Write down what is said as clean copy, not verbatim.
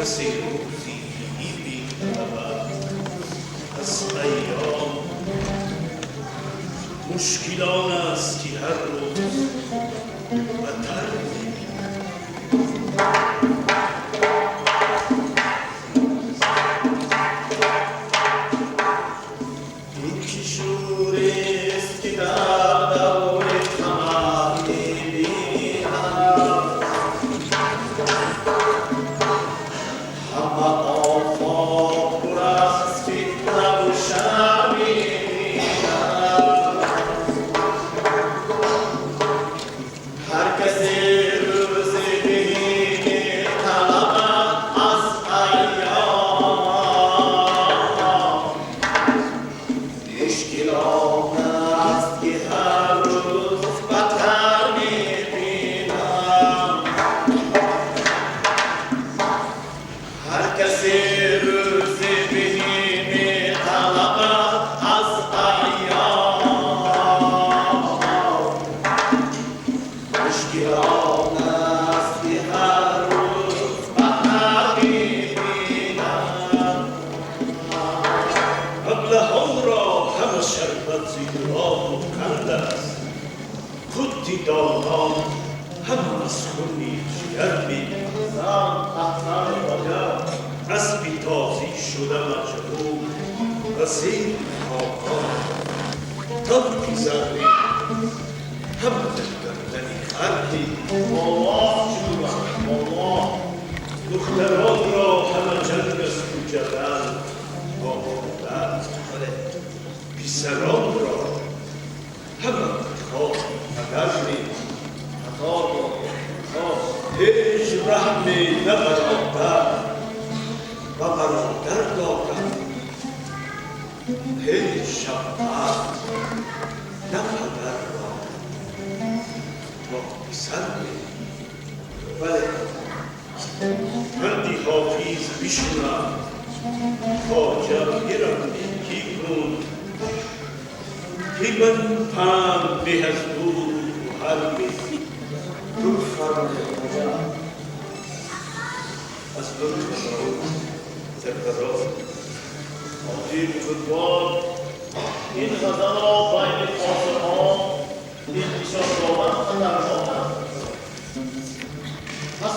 کسی روزی بی خبر از ایام مشکلان است که هر روز بدتر این کشور است که در دور قمر می‌بینم همه آفاق پر از فتنه و شر می‌بینم هر کسی روز بهینه طلبد از ایام مشکلات است که هر روز بدتر می‌بینم هر کسی روز بهینه طلبد از ایام مشکلات است که هر روز بدتر می‌بینم ابلهان را همه شربت زیراب و قند است خود دیداران همه از خونی جگر می‌ریزند اسبی تازی شده مجبور و زیر خاکان تبکی زرمی همه در گردنی خردی الله جورم الله دختران را همه جنگ است و جدل با مادر پسران را همه خواهی پدر قطار هیچ رحمی نه برادر و برادر دارد هیچ شفقت نه پدر را با پسر بله مردی حافظ بشنم خواجه گرم نیکی کن که من پند به از بود و هر بیزی روح فرمانه خواجه از لطف شما سرفراز آجیل فوتبال این غزل را بین فاصله ها این ایشان دامن